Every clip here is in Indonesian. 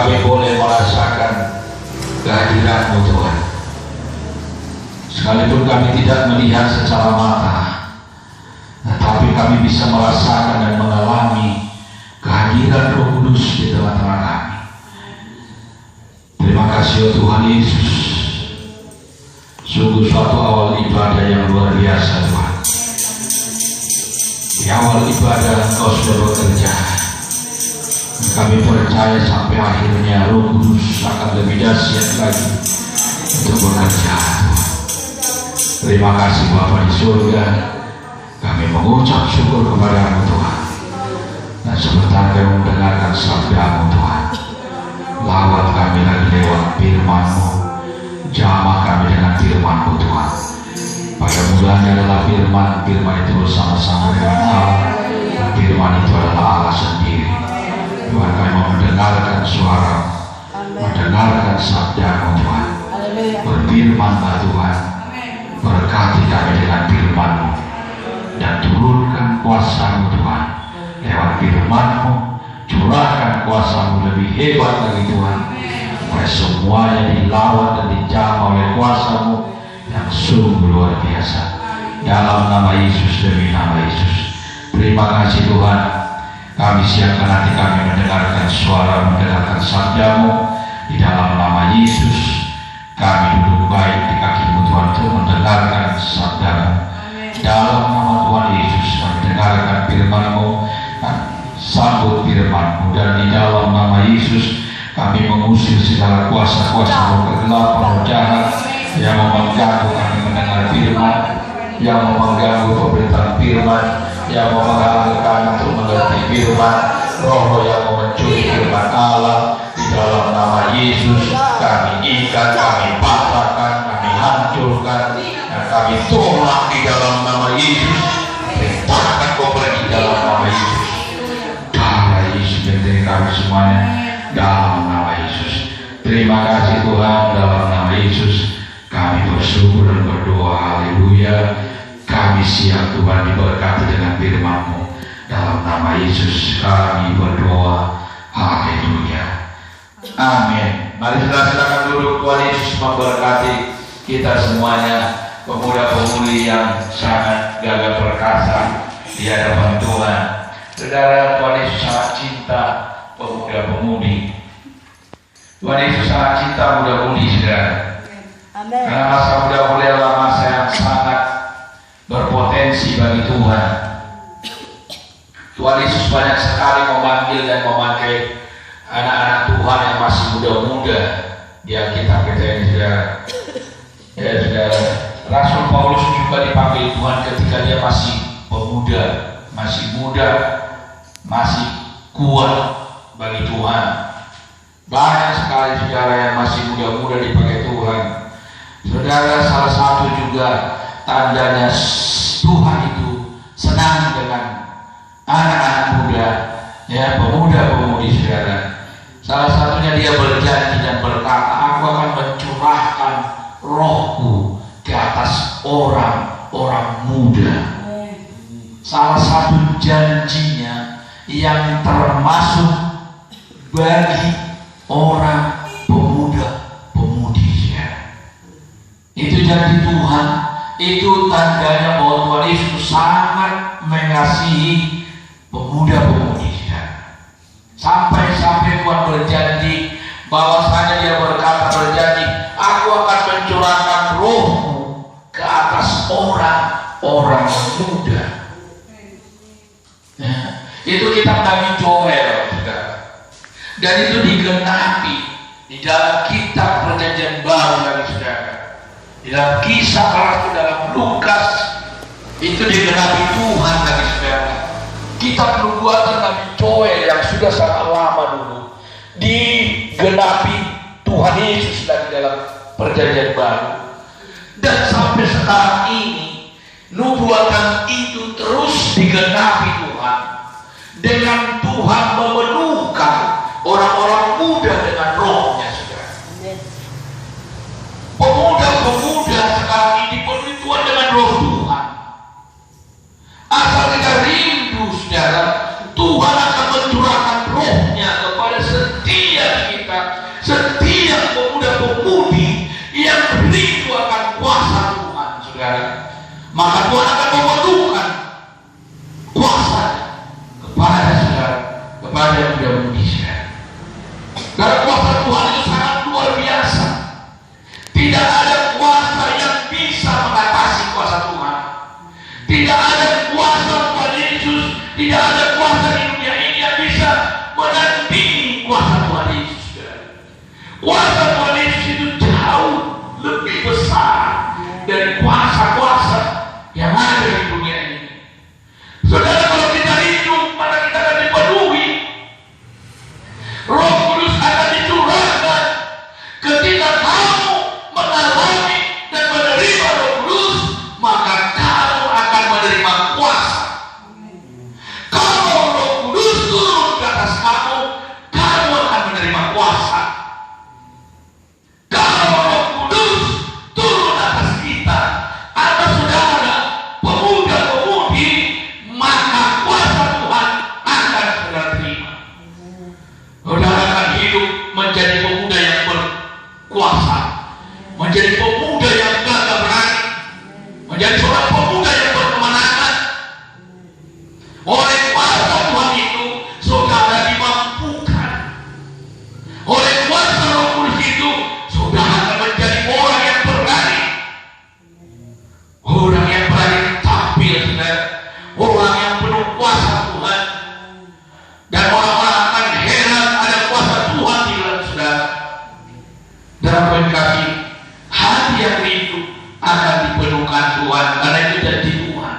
kami boleh merasakan kehadiran-Mu Tuhan. Sekalipun kami tidak melihat secara mata, tetapi kami bisa merasakan dan mengalami kehadiran Roh Kudus di tengah-tengah kami. Terima kasih Tuhan Yesus. Sungguh suatu awal ibadah yang luar biasa Tuhan. Di awal ibadah Engkau sudah bekerja. Kami percaya sampai akhirnya Roh Kudus akan lebih dahsyat lagi untuk bekerja Tuhan. Terima kasih Bapa di surga. Kami mengucap syukur kepada-Mu Tuhan. Dan sebentar kami mendengarkan sabda-Mu Tuhan. Lawat kami lagi lewat firman-Mu. Jamah kami dengan firman-Mu Tuhan. Pada mulanya adalah firman, firman itu bersama-sama dengan Allah. Firman itu adalah Allah sendiri. Tuhan, kami mau mendengarkan suara, mendengarkan sabda-Mu Tuhan. Berfirman-Lah Tuhan. Berkati kami dengan firman-Mu. Dan turunkan kuasa-Mu Tuhan. Lewat firman-Mu, curahkan kuasa-Mu lebih hebat lagi Tuhan. Supaya semuanya dilawat dan dijamah oleh kuasa-Mu yang sungguh luar biasa. Dalam nama Yesus, demi nama Yesus. Terima kasih Tuhan. Kami siapkan hati kami mendengarkan suara, mendengarkan sabda-Mu. Di dalam nama Yesus, kami duduk baik di kaki-Mu Tuhan untuk mendengarkan sabda-Mu. Dalam nama Tuhan Yesus, kami dengarkan firman-Mu, sambut firman-Mu. Dan di dalam nama Yesus, kami mengusir segala kuasa-kuasa roh kegelapan, roh jahat yang mengganggu kami mendengar firman, yang mengganggu pemberitaan firman, yang menghalangi kami untuk mengerti firman, roh-roh yang mencuri firman Allah. Di dalam nama Yesus, kami ikat, kami patahkan, kami hancurkan, dan kami tolak di dalam nama Yesus. Perintahkan kau pergi dalam nama Yesus. Darah Yesus menjadi kami semuanya dalam nama Yesus. Terima kasih Tuhan, dalam nama Yesus kami bersyukur dan berdoa. berdoa. Haleluya. Kami siap Tuhan diberkati dengan firman-Mu. Dalam nama Yesus kami berdoa. Haleluya. Amin. Mari silakan duduk. Tuhan Yesus memberkati kita semuanya. Pemuda-pemudi yang sangat gagah perkasa di hadapan Tuhan. Saudara, Tuhan Yesus sangat cinta pemuda-pemudi. Tuhan Yesus sangat cinta muda-mudi, saudara. Amin. Karena masa muda-mudi adalah masa yang sangat berpotensi bagi Tuhan. Tuhan Yesus banyak sekali memanggil dan memakai anak-anak Tuhan yang masih muda-muda di Alkitab kita ini, saudara. Ya, saudara. Rasul Paulus juga dipanggil Tuhan ketika dia masih pemuda, masih muda, masih kuat bagi Tuhan. Banyak sekali saudara yang masih muda-muda dipakai Tuhan. Saudara, salah satu juga tandanya Tuhan itu senang dengan anak-anak muda, ya, pemuda-pemudi, saudara. Salah satunya dia berjanji dan berkata, aku akan mencurahkan rohku ke atas orang-orang muda. Salah satu janjinya yang termasuk bagi orang pemuda-pemudi, ya. Itu janji Tuhan. Itu tandanya bahwa Tuhan Yesus sangat mengasihi pemuda-pemudi, ya. Sampai-sampai Tuhan berjanji bahwasanya dia berjanji, aku akan mencurahkan rohmu ke atas orang-orang muda. Ya. Itu kitab Nabi Joel, saudara. Dan itu digenapi di dalam kitab Perjanjian Baru, saudara. Di dalam Kisah Rasul, dalam Lukas, itu digenapi Tuhan, saudara. Kitab Nubuatan Nabi Joel yang sudah sangat lama dulu digenapi Tuhan Yesus lagi dalam Perjanjian Baru. Dan sampai sekarang ini nubuatan itu terus digenapi Tuhan, dengan Tuhan memenuhkan orang-orang muda dengan rohnya, saudara. Pemuda-pemuda sekarang ini dipenuhi Tuhan dengan roh Tuhan. Asal kita rindu, saudara, Tuhan akan mencurahkan rohnya kepada setiap kita, setiap pemuda-pemudi yang rindu akan kuasa Tuhan, saudara. Maka Tuhan akan memenuhkan kuasa kepada saudara, kepada muda-mudi, saudara. Karena kuasa Tuhan itu sangat luar biasa. Tidak ada kuasa yang bisa mengatasi kuasa Tuhan. Tidak ada kuasa Tuhan Yesus, tidak ada kuasa di dunia ini yang bisa menandingi kuasa Tuhan Yesus, saudara. Kuasa Tuhan Yesus itu jauh lebih besar dari kuasa-kuasa yang ada di dunia ini. Saudara, kalau kita hidup, maka kita akan dipenuhi. Roh Kudus akan dicurahkan ketika kamu mengalami dan menerima Roh Kudus, maka kamu akan menerima kuasa. Kalau Roh Kudus turun ke atas kamu, kamu akan menerima kuasa. Kalau Roh Kudus turun atas kita, atas saudara, pemuda-pemudi, maka kuasa Tuhan akan saudara terima. Saudara akan hidup menjadi pemuda yang berkuasa, menjadi pemuda yang gagah berani, menjadi seorang pemuda yang berkemenangan. Oleh kuasa Tuhan itu, saudara dimampukan. Oleh kuasa Roh Kudus itu, saudara akan menjadi orang yang berani. Orang yang berani tampil, saudara. Orang yang penuh kuasa Tuhan. Dan orang-orang akan heran ada kuasa Tuhan di dalam saudara. Dan berkasih, hati yang rindu akan dipenuhkan Tuhan, karena itu janji Tuhan.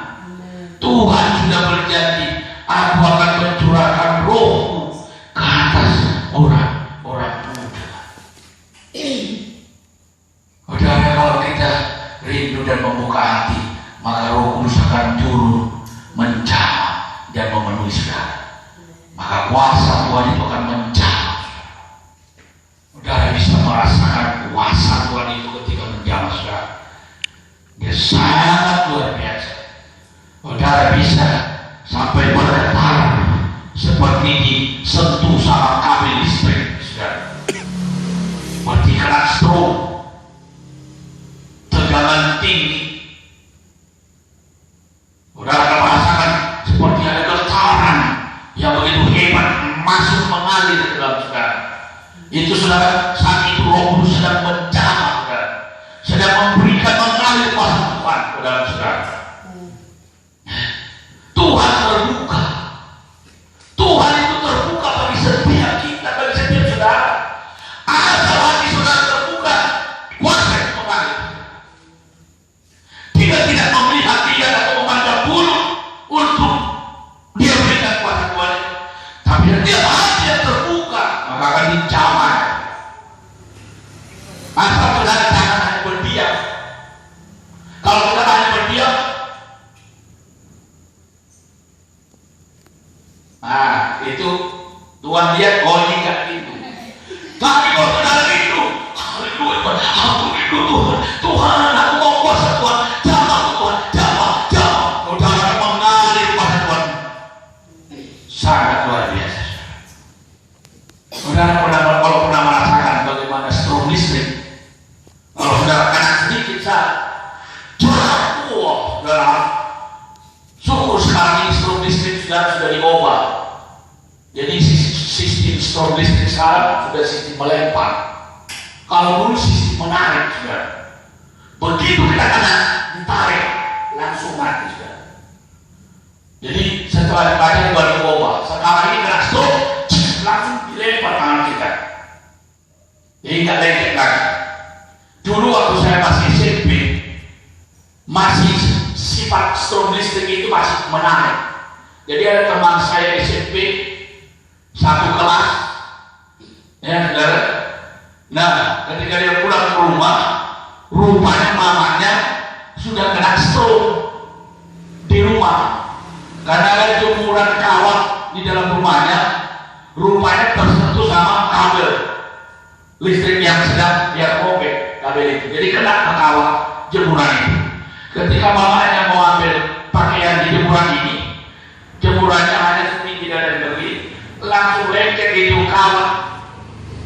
Tuhan sudah berjanji, aku akan mencurahkan rohku ke atas orang-orang muda. Saudara, kalau kita rindu dan membuka hati, maka Roh Kudus akan turun, menjamah dan memenuhi saudara. Maka kuasa Tuhan itu akan menjamah. Saudara bisa merasakan kuasa Tuhan itu ketika menjamah, saudara. Dia sangat luar biasa. Saudara bisa sampai bergetar seperti disentuh sama kabel listrik, saudara. Seperti kena stroke, tegangan tinggi. Saudara merasakan seperti ada getaran yang begitu hebat masuk mengalir ke dalam saudara. Itu saudara, saat itu Roh Kudus sedang menjamah, saudara, sedang memberikan mengalir kuasa Tuhan ke dalam saudara. Tuhan terbuka. Tuhan itu terbuka bagi setiap kita, bagi setiap saudara. Asal hati saudara terbuka, kuasa itu mengalir. Kita tidak melihat dia atau memandang bulu untuk dia berikan kuasa Tuhan, tapi dia hati yang terbuka, maka akan dijamah. Asal saudara jangan hanya berdiam. Kalau saudara hanya berdiam, itu Tuhan lihat, oh ini gak gitu. Tapi kalau saudara itu, aku itu Tuhan, Tuhan, aku mau kuasa Tuhan, jamah Tuhan, jamah. Saudara mengalir kuasa Tuhan, sangat luar biasa. Saudara kalau pernah merasakan bagaimana strom listrik, kalau saudara kena sedikit saat, saudara, syukur sekarang ini strom listrik sudah diubah. Jadi sistem strom listrik sekarang sudah sistem melempar. Kalau dulu sistem menarik, saudara. Begitu kita kena ditarik, langsung mati, saudara. Jadi setelah dibaca baru diubah. Sekarang ini kena strom, langsung dilempar tangan kita. Jadi nggak lengket lagi. Dulu waktu saya masih SMP, masih sifat strom listrik itu masih menarik. Jadi ada teman saya SMP, satu kelas, ya saudara. Nah, ketika dia pulang ke rumah, rupanya mamanya sudah kena strom di rumah. Karena ada jemuran kawat di dalam rumahnya, rupanya tersentuh sama kabel listrik yang sedang dia robek kabel itu. Jadi kena ke kawat jemuran itu. Ketika mamanya mau ambil pakaian di jemuran ini, jemurannya hanya setinggi dada begini, langsung lengket itu kawat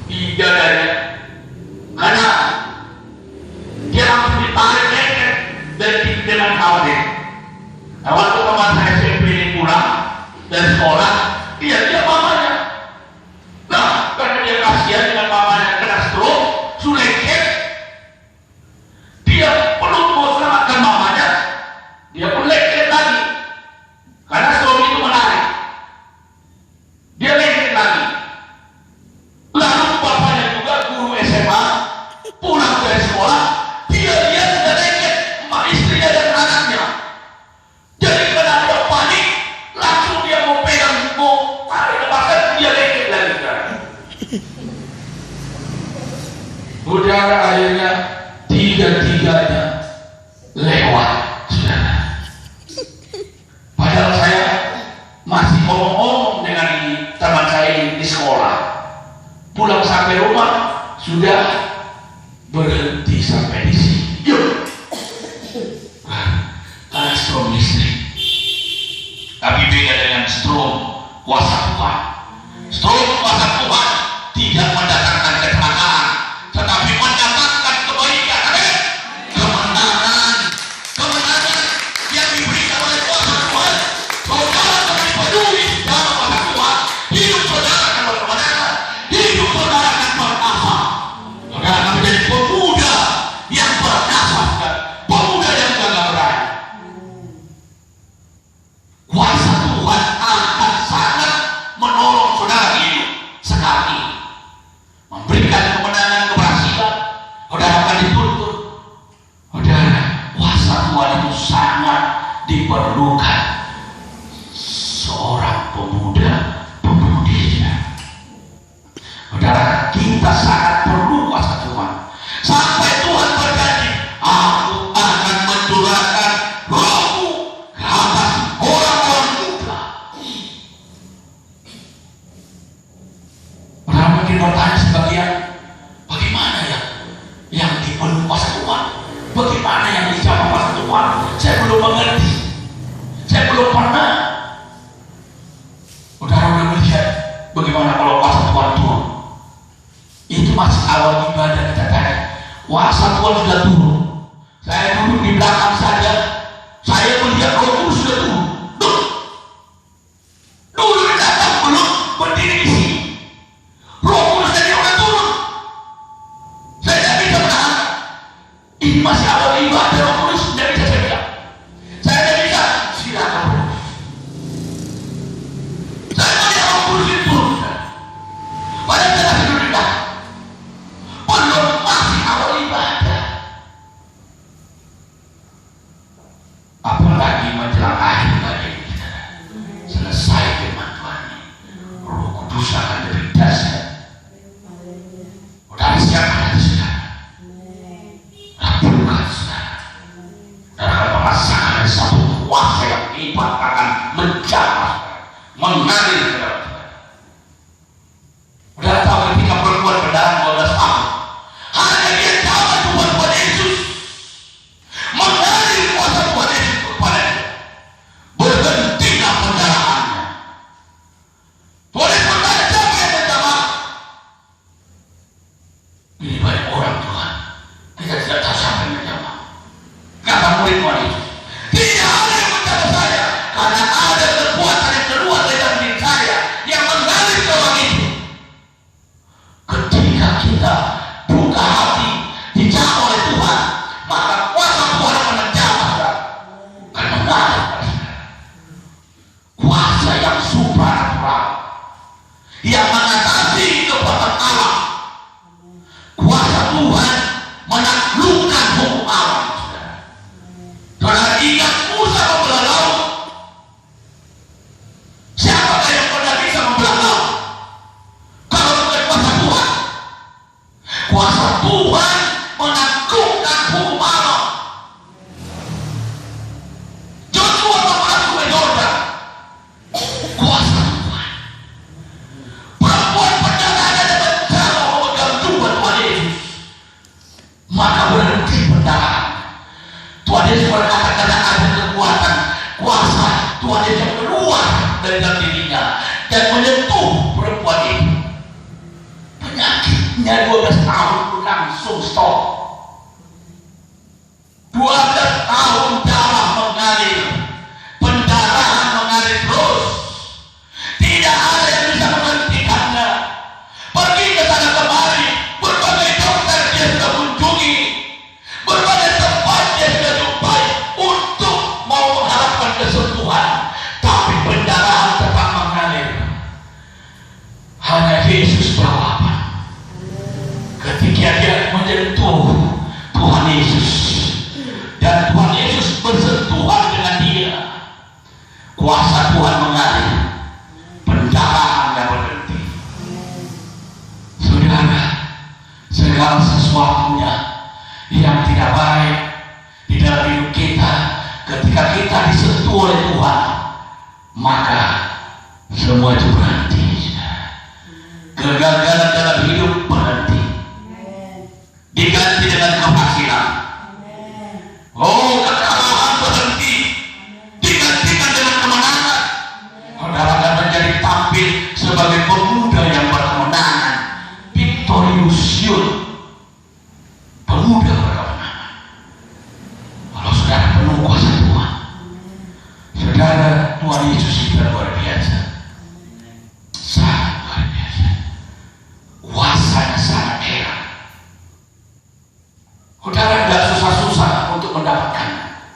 di dadanya. Karena dia langsung ditarik lengket dengan kawat ini. Nah, waktu teman saya SMP ini pulang dari sekolah, dia mamanya. Nah, karena dia kasihan dengan mamanya kena stroke, sudah lengket, dia perlu mau selamatkan mamanya, dia pun lengket lagi. Karena stroke itu menarik, dia lengket lagi. Lalu bapaknya juga guru SMA pulang dari sekolah, dia sudah lengket, sama istrinya dan anaknya. Jadi karena dia panik, langsung dia mau pegang, mau tarik lepaskan, dia lengket lagi. Saudara, akhirnya tiga-tiganya lewat, saudara. Padahal saya masih omong-omong dengan teman saya di sekolah. Pulang sampai rumah sudah berhenti sampai di sini. Yuk, karena strom listrik. Tapi beda dengan strom kuasa Tuhan. Strom kuasa Tuhan tidak mendatangkan kecelakaan, tetapi mendatangkan kebaikan. Amin. Kemenangan yang diberikan oleh kuasa Tuhan. Saudara akan peduli dalam kuasa Tuhan. Hidup saudara akan berkemenangan. Hidup saudara akan berkasa. Saudara akan menjadi pemuda yang berkasa, pemuda yang gagah berani. Kuasa Tuhan akan sangat menolong saudara hidup sekali, memberikan kemenangan, keberhasilan. Saudara akan dituntut. Saudara, kuasa Tuhan itu sangat diperlukan seorang pemuda pemudinya. Saudara, kita sangat perlu kuasa Tuhan. Sampai Tuhan berjanji, aku akan mencurahkan Rohku ke atas orang-orang muda. Orang mungkin bertanya sebagian, bagaimana ya yang dipenuhi kuasa Tuhan? Bagaimana yang dijamah kuasa Tuhan? Kuasa Tuhan sudah turun. Saya duduk di belakang saja, saya melihat Roh Kudus sudah turun. Dulu datang belum berdiri di sini. Roh Kudus tadi udah turun. Saya tidak bisa menahan. Ini masih awal ibadah Roh Kudus, tidak bisa saya bilang. Saya tidak bisa. Silakan. Saya melihat Roh Kudus itu turun. Padahal saya masih duduk di belakang. Belum masih awal ibadah. Apalagi menjelang akhir ibadah ini, selesai firman Tuhan, Roh Kudus akan lebih dahsyat. Saudara siapa hati saudara? Lakukan saudara. Dan akan merasakan satu kuasa yang hebat akan menjamah, mengalir ke dalam saudara. Saudara tahu ketika perempuan berdarah 12 tahun, hanya dia tahu Tuhan Yesus mengalir kuasa Tuhan Yesus kepada dia. Berhentilah pendarahannya. Boleh bertanya siapa yang menjamah? Ini banyak orang Tuhan, kita tidak tahu siapa yang menjamah. Kata murid Tuhan Yesus, tidak ada yang menjamah saya, karena ada kekuatan yang keluar dari dalam diri saya yang mengalir ke orang itu. Ketika kita buka hati, dijamah oleh Tuhan, maka kuasa Tuhan akan menjamah dan mengalir pada saudara. Kuasa yang supranatural, yang mengatasi kekuatan alam. Kuasa Tuhan menaklukkan hukum alam, saudara. Saudara ingat Musa membelah laut. Siapakah yang pernah bisa membelah laut kalau bukan kuasa Tuhan? Kuasa Tuhan menaklukkan hukum alam. Joshua membelah sungai Yordan. Kuasa Tuhan. Perempuan pendaraan ada menjamah memegang tubuh Tuhan Yesus, maka berhenti pendarahan. Tuhan Yesus berkata karena ada kekuatan kuasa Tuhan Yesus yang keluar dari dalam dirinya dan menyentuh perempuan itu. Penyakitnya 12 tahun langsung stop. 12 tahun darah mengalir, pendarahan mengalir terus. Tidak ada yang bisa menghentikannya. Pergi ke sana kemari, berbagai dokter dia sudah kunjungi, berbagai tempat dia sudah jumpai untuk mau mengharapkan kesembuhan, tapi pendarahan tetap mengalir. Hanya Yesus jawaban. Ketika dia menyentuh Tuhan Yesus dan Tuhan Yesus bersentuhan dengan dia, kuasa Tuhan mengalir, pendarahannya berhenti. Saudara, segala sesuatunya yang tidak baik di dalam hidup kita, ketika kita disentuh oleh Tuhan, maka semua itu berhenti. Kegagalan dalam hidup berhenti, diganti dengan keberhasilan. Oh, kekalahan berhenti, digantikan dengan kemenangan. Saudara akan menjadi tampil sebagai pemuda yang berkemenangan, victorious youth, pemuda berkemenangan. Kalau saudara penuh kuasa Tuhan, saudara, Tuhan Yesus itu luar biasa, sangat luar biasa. Kuasanya sangat heran. Saudara tidak susah-susah untuk mendapatkannya.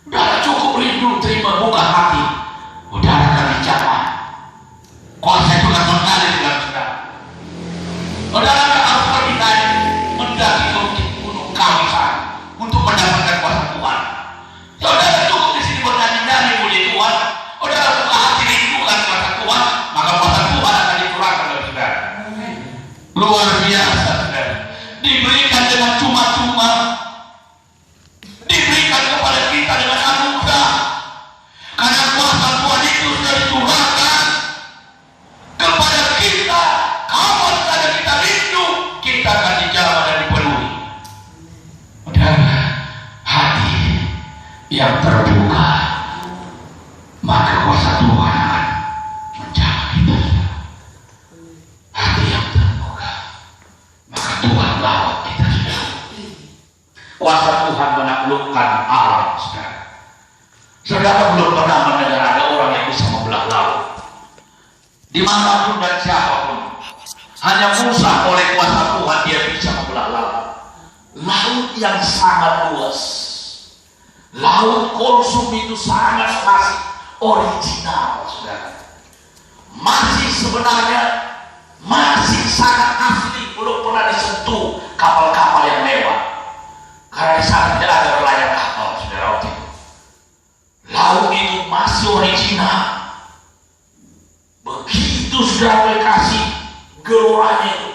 Saudara cukup rindu terima, buka hati, saudara akan dijamah. Kuasa itu akan mengalir dalam saudara. Saudara tidak harus pergi naik mendaki ke gunung Kawisan untuk mendapatkan kuasa Tuhan. Saudara cukup di sini bernyanyi-nyanyi mulia Tuhan. Saudara buka hati rindukan kuasa Tuhan, maka kuasa Tuhan akan dicurahkan oleh saudara. Luar biasa, saudara. Diberikan dengan cuma-cuma, diberikan kepada kita dengan anugerah, karena kuasa Tuhan itu sudah dicurahkan kepada kita. Kalau saja kita rindu, kita akan dijamah dan dipenuhi. Saudara, hati yang terbuka, maka kuasa Tuhan akan menjamah kita. Hati yang terbuka, maka Tuhan lawat kita, saudara. menaklukkan alam, saudara. Saudara belum pernah mendengar ada orang yang bisa membelah laut. Dimanapun dan siapapun, hanya Musa oleh kuasa Tuhan dia bisa membelah laut. Laut yang sangat luas. Laut Konsum itu sangat masih original, saudara. Masih sebenarnya masih sangat asli, belum pernah disentuh kapal-kapal yang mewah. Karena di sana tidak ada berlayar kapal, saudara, waktu itu. Laut itu masih original. Begitu saudara kasih geloranya itu,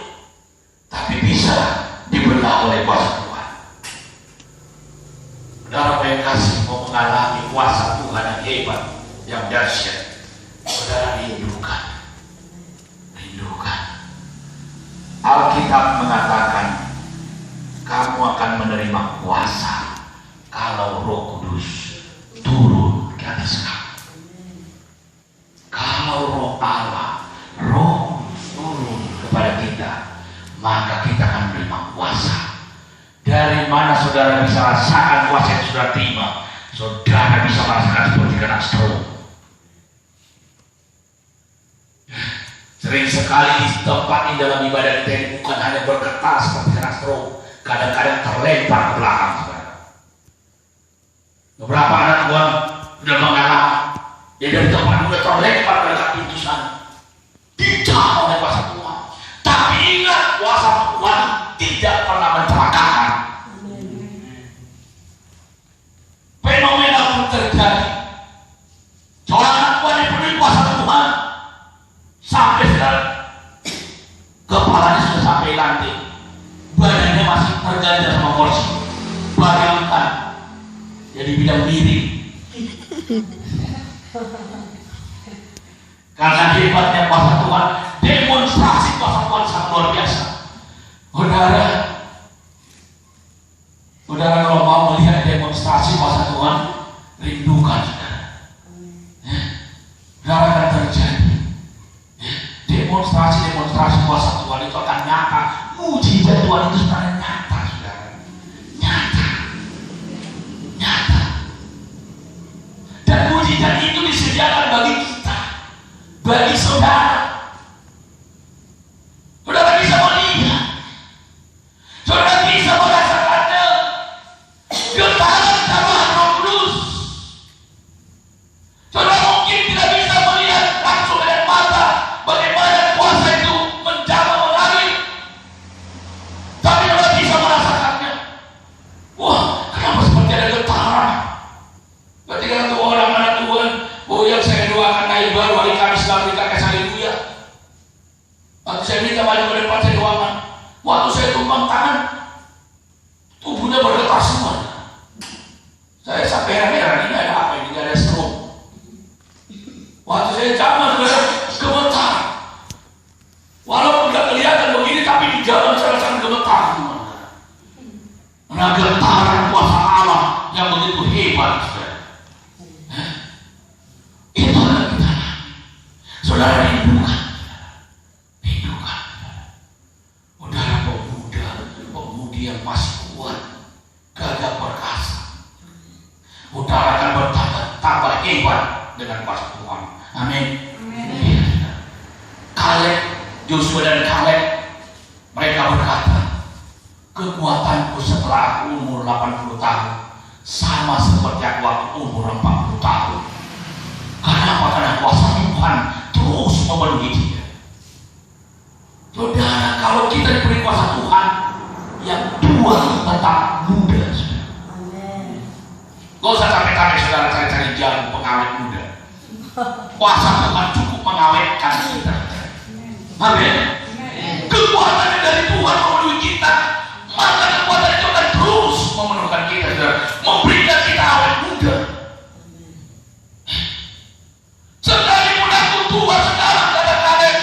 tapi bisa dibelah oleh kuasa Tuhan. Saudara yang kasih mau mengalami kuasa Tuhan yang hebat, yang dahsyat, saudara rindukan. Alkitab mengatakan kamu akan menerima kuasa kalau Roh Kudus turun ke atas kamu. Kalau Roh Allah, Roh turun kepada kita, maka kita akan menerima kuasa. Dari mana saudara bisa rasakan kuasa yang saudara terima? Saudara bisa merasakan seperti kena stroke. Sering sekali di tempat ini dalam ibadah kita ini bukan hanya bergetar seperti kena stroke, kadang-kadang terlempar ke belakang, saudara. Beberapa anak Tuhan sudah mengalami, dia dari tempat sudah terlempar ke dekat pintu sana, dijamah oleh kuasa Tuhan. Tapi ingat, kuasa Tuhan tidak pernah mencelakakan. Fenomena pun terjadi. Seorang anak Tuhan yang penuh kuasa Tuhan, sampai sekarang kepalanya sudah sampai lantai, badannya masih terganjar sama kursi, bayangkan jadi bidang miring. Karena hebatnya kuasa Tuhan, demonstrasi kuasa Tuhan sangat luar biasa. Saudara kalau mau melihat demonstrasi kuasa Tuhan, rindukan, saudara. Saudara akan terjadi demonstrasi kuasa Tuhan itu akan nyata. Mujizat Tuhan itu sebenarnya nyata, saudara. Nyata. Dan mujizat itu disediakan bagi kita, bagi saudara. Saudara bisa melihat, saudara bisa merasakannya. Getaran tambahan Roh Kudus. Saudara mungkin tidak bisa melihat langsung dengan mata bagaimana kuasa itu menjamah mengalir, tapi saudara bisa merasakannya. Wah, kenapa seperti ada getaran? Ketika itu orang anak Tuhan, yang saya doakan naik baru hari Kamis lalu dikasih haleluya. Waktu saya minta maju ke depan, saya doakan. Waktu saya tumpang tangan, tubuhnya bergetar semua. Saya sampai heran-heran, ini ada apa ini? Tidak ada stroke. Waktu saya jamah gemetar. Walaupun tidak kelihatan begini, tapi di jalan saya rasakan gemetar. Nah, getaran kuasa Allah yang begitu hebat, saudara. Itu yang kita alami. Saudara rindukan. Saudara pemudi yang masih kuat, gagah perkasa. Saudara akan bertambah hebat dengan kuasa Tuhan. Amin. Kaleb, Joshua dan Kaleb, mereka berkata, kekuatanku setelah aku umur 80 tahun sama seperti aku waktu umur 40 tahun. Kenapa? Karena kuasa Tuhan terus memenuhi dia. Saudara, kalau kita diberi kuasa Tuhan, yang tua tetap muda, saudara. Gak usah capek-capek saudara cari-cari jalan pengawet muda. Kuasa Tuhan cukup mengawetkan kita. Amin. Kekuatan dari Tuhan memenuhi kita, maka kekuatan itu akan terus memenuhkan kita, saudara, memberikan kita awet muda. Sekalipun aku tua sekarang, kadang-kadang,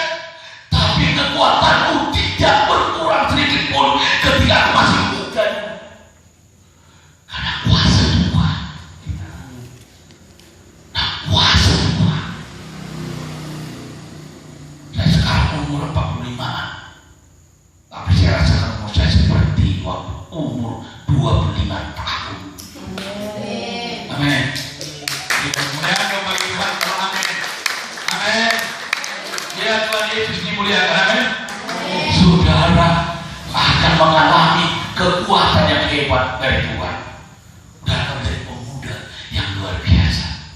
tapi kekuatanku tidak berkurang sedikit pun ketika aku masih muda. Karena kuasa Tuhan. Nah, kuasa Tuhan. Saya sekarang umur 45-an. Amin. Mudah-mudahan Bapak Ibu kalau amin. Amin. Ya Tuhan Yesus dimuliakan. Amin. Saudara akan mengalami kekuatan yang hebat dari Tuhan. Dan akan menjadi pemuda yang luar biasa.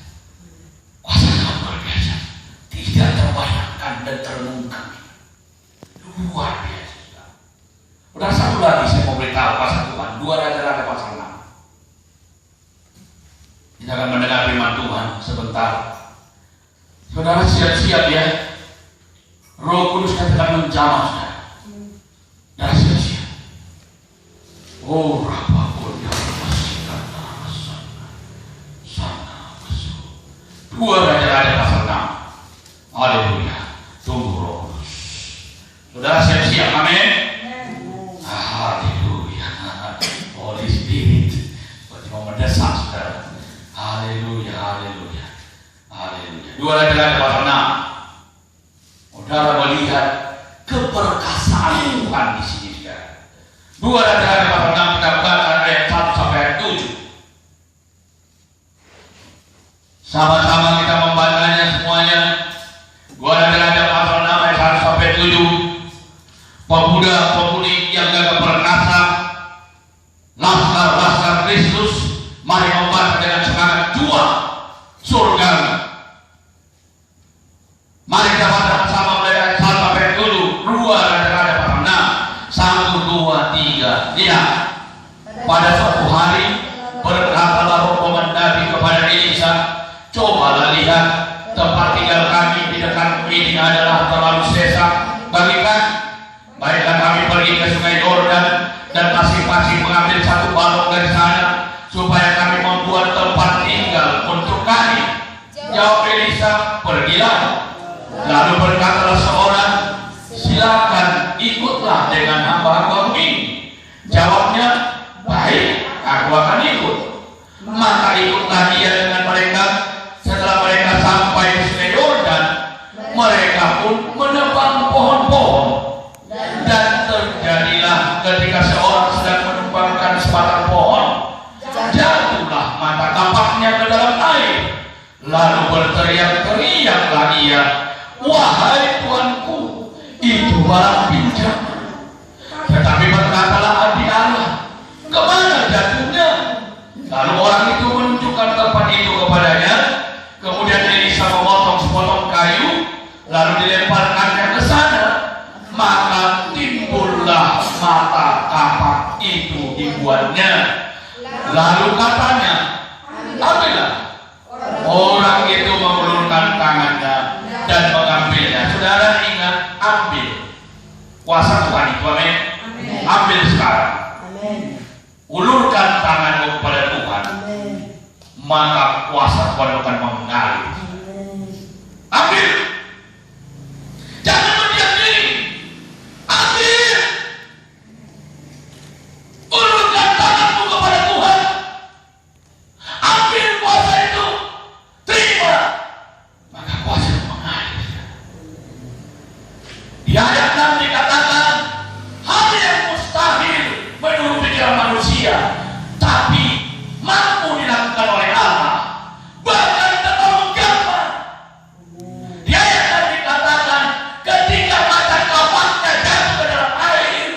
Kuasa Tuhan luar biasa. Tidak terbayangkan dan terlungkap. Luar biasa. Udah satu lagi saya mau beritahu kuasa Tuhan. 2 Raja-Raja pasal 6. Kita akan mendengar firman Tuhan sebentar. Saudara siap-siap ya. Roh Kudus katakan menjamah saudara. Dan siap-siap. Oh Rabakun yang masihkan sana masuk. 2 Raja-Raja pasal 6. Haleluya. Tunggu Roh Kudus. Saudara siap-siap. Amin. Haleluya. Holy Spirit. Berarti mau mendesak saudara. Haleluya, haleluya, haleluya. 2 Raja-Raja pasal 6. Saudara melihat keperkasaan Tuhan di sini saudara. 2 Raja-Raja pasal 6 kita baca ayat 1 sampai ayat 7. Sama-sama kita membacanya semuanya. 2 Raja-Raja pasal 6 ayat 1 sampai 7. Pemuda-pemudi yang gagah perkasa, laskar-laskar Kristus, mari membaca dengan semangat juang surgawi. Mari kita baca bersama mulai ayat 1 sampai 7. 2 Raja-Raja pasal 6. 1, 2, 3. Lihat. Pada suatu hari berkatalah roh Nabi kepada Elisa, cobalah lihat, tempat tinggal kami di dekat ini adalah terlalu sesak bagi kami. Baiklah kami pergi ke sungai Yordan dan masing-masing mengambil satu balok dari sana, supaya kami membuat tempat tinggal untuk kami. Jawab Elisa, pergilah. Lalu berkatalah seorang, silakan ikutlah dengan hamba-hamba ini. Jawabnya, baik, aku akan ikut. Maka ikutlah dia dengan mereka. Setelah mereka sampai di sungai Yordan, mereka pun menebang pohon-pohon. Dan terjadilah ketika seorang sedang menumpangkan sebatang pohon, jatuhlah mata kapaknya ke dalam air. Lalu berteriak-teriaklah ia, wahai Tuanku, itu barang pinjaman. Tetapi berkatalah abdi Allah, kemana jatuhnya? Lalu orang itu menunjukkan tempat itu kepadanya. Kemudian Elisa memotong sepotong kayu, lalu dilemparkannya ke sana. Maka timbullah mata kapak itu dibuatnya. Lalu katanya, ambillah. Orang itu mengulurkan tangannya dan mengambilnya. Saudara ingat, ambil. Kuasa Tuhan itu, amin. Ambil sekarang. Ulurkan tanganmu kepada Tuhan, maka kuasa Tuhan akan mengalir. Ambil. Jangan berdiam diri. Ambil. Ulurkan tanganmu kepada Tuhan. Ambil kuasa itu. Terima. Maka kuasa itu mengalir. Di ayat 6 dikatakan, hal yang mustahil menurut pikiran manusia, tapi mampu dilakukan oleh Allah. Bahkan terlalu gampang. Di ayat 6 dikatakan, ketika mata kapaknya jatuh ke dalam air,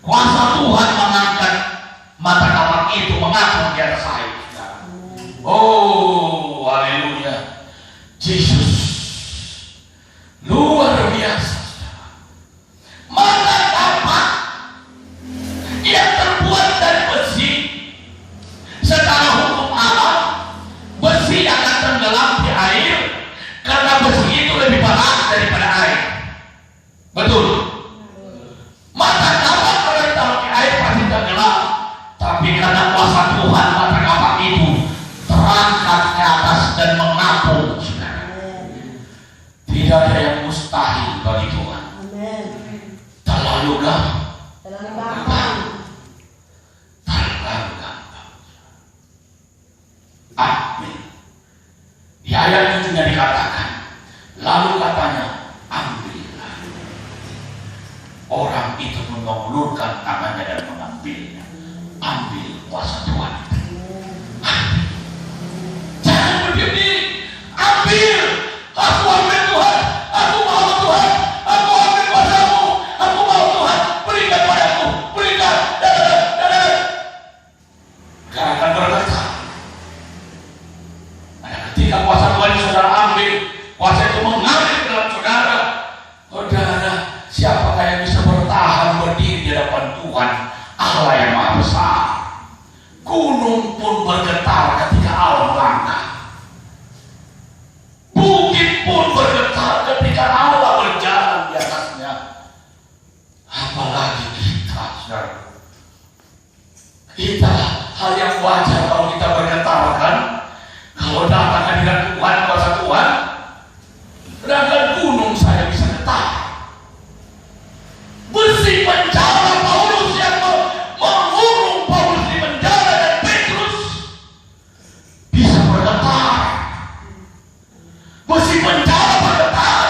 kuasa Tuhan mengangkat mata kapak itu, mengapung di atas air. Oh, haleluya. Yesus luar biasa. Mata kapak yang terbuat dari besi, secara hukum alam besi akan tenggelam di air karena besi itu lebih berat daripada air. Betul. Mata kapak kalau ditaruh di air pasti tenggelam, tapi karena kuasa Tuhan mata kapak itu terangkat ke atas dan mengapung. Tidak ada yang mustahil bagi Tuhan. Terlalu gampang. Terlalu gampang. Amin. Di ayat itu dikatakan, lalu katanya, ambillah. Orang itu mengulurkan tangannya dan mengambilnya. Ambil kuasa Tuhan. Ambil. ketika kuasa Tuhan saudara ambil, kuasa itu mengalir ke dalam saudara. Saudara, siapakah yang bisa bertahan berdiri di hadapan Tuhan Allah yang Maha Besar? Gunung pun bergetar ketika Allah melangkah. Bukit pun bergetar ketika Allah berjalan di atasnya. Apalagi kita, saudara. Kita hal yang wajar kalau kita bergetar kan? Kalau datang hadirat Tuhan, kuasa Tuhan, sedangkan gunung saya bisa getar. Besi penjara Paulus yang mengurung Paulus di penjara dan Petrus bisa bergetar. Besi penjara bergetar.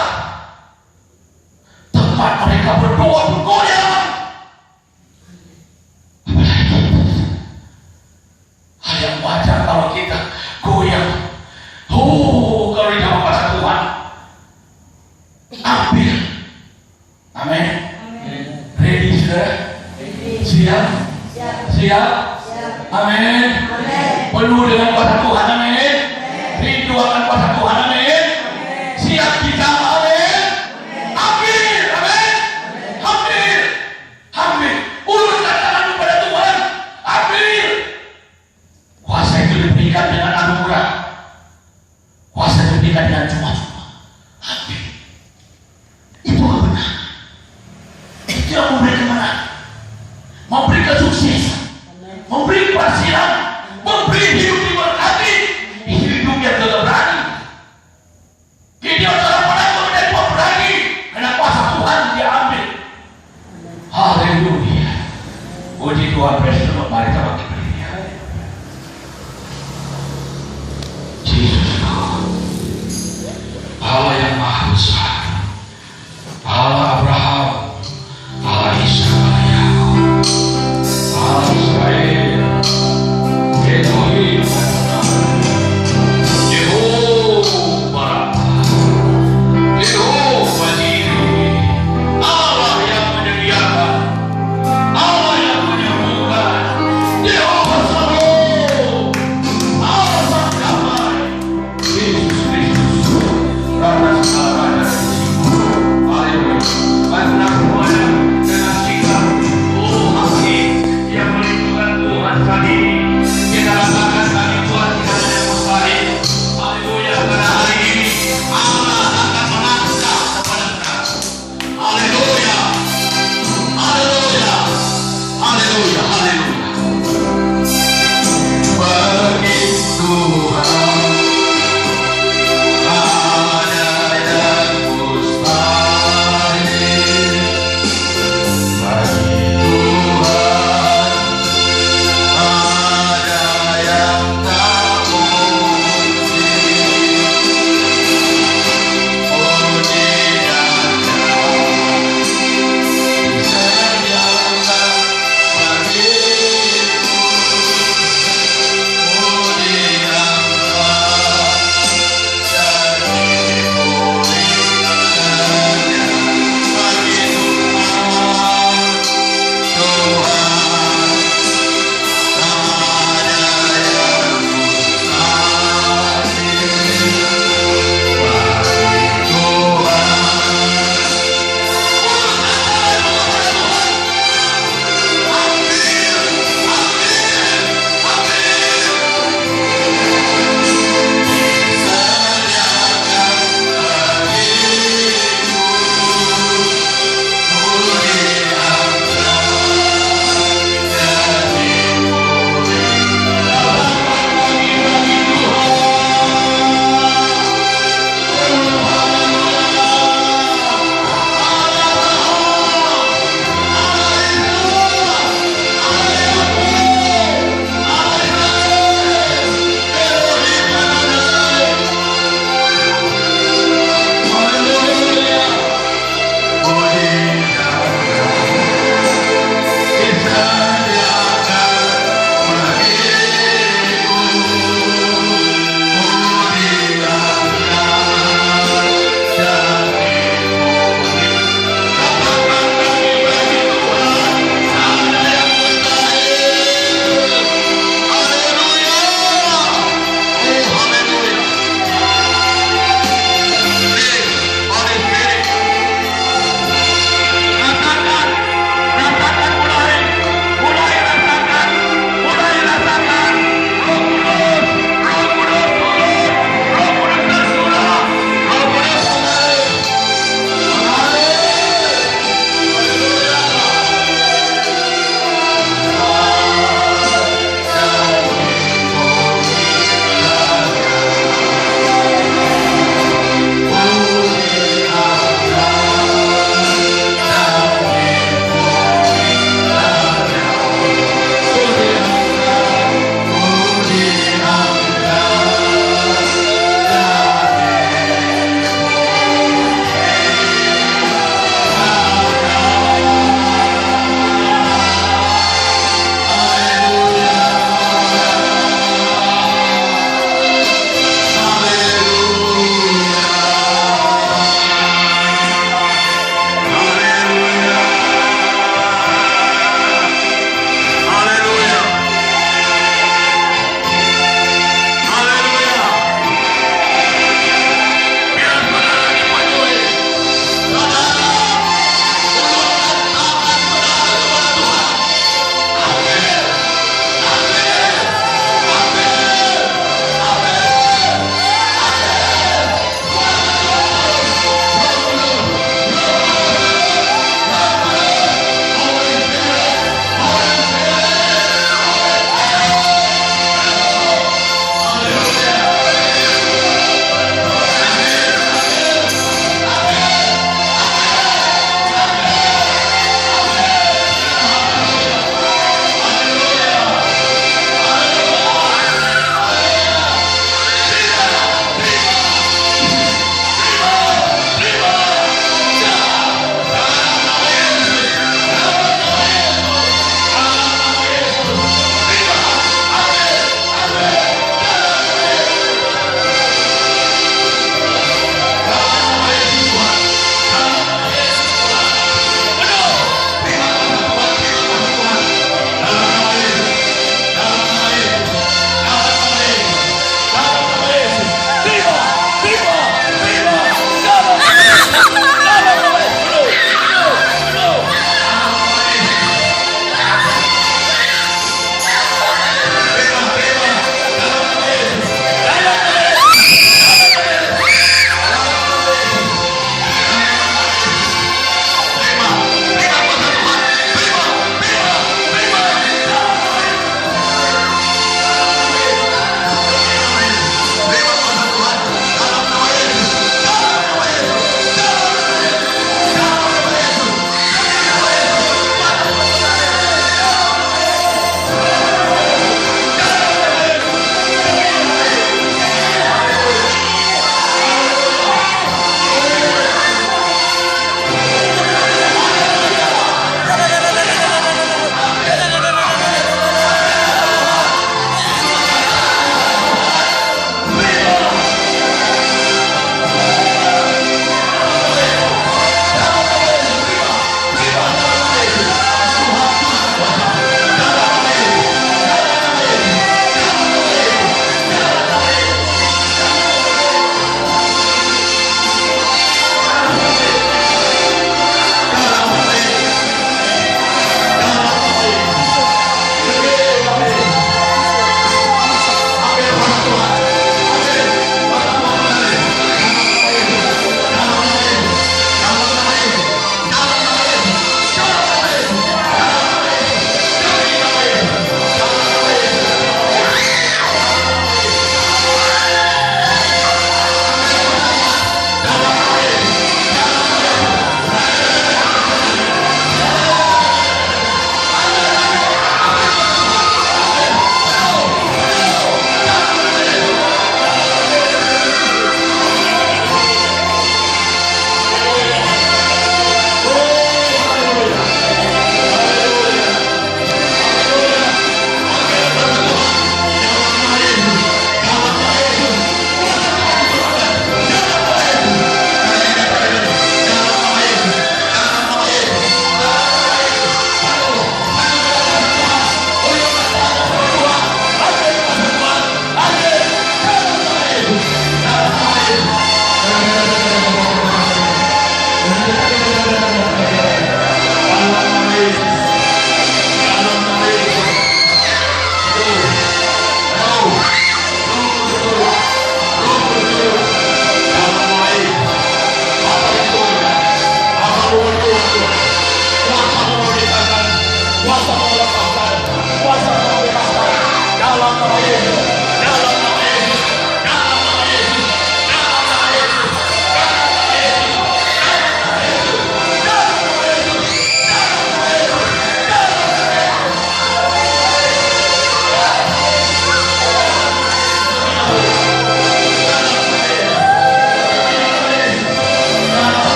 Tempat mereka berdoa bergoyang. Hal yang wajar kalau kita goyang. Kalau di dalam kuasa Tuhan, ambil. Amin. Ready, saudara? Siap? Siap? Amin. Penuh dengan kuasa Tuhan, amin. Rindu akan kuasa Tuhan, amin. Siap kita, amin. Ambil, amin. Ambil. Ambil. Ulurkan tanganmu pada Tuhan. Ambil. Kuasa itu diberikan dengan anugerah. Kuasa itu diberikan dengan cuma-cuma. Ambil. Itu kebenaran. Itu yang memberi kemenangan, memberi kesuksesan, memberi keberhasilan, memberi hidup diberkati, hidup yang tidak berani. Gideon seorang penakut menjadi pemberani karena kuasa Tuhan dia ambil. Haleluya. Puji Tuhan, praise the Lord. Mari kita bangkit berdiri. Jesus God, Allah yang Maha Besar.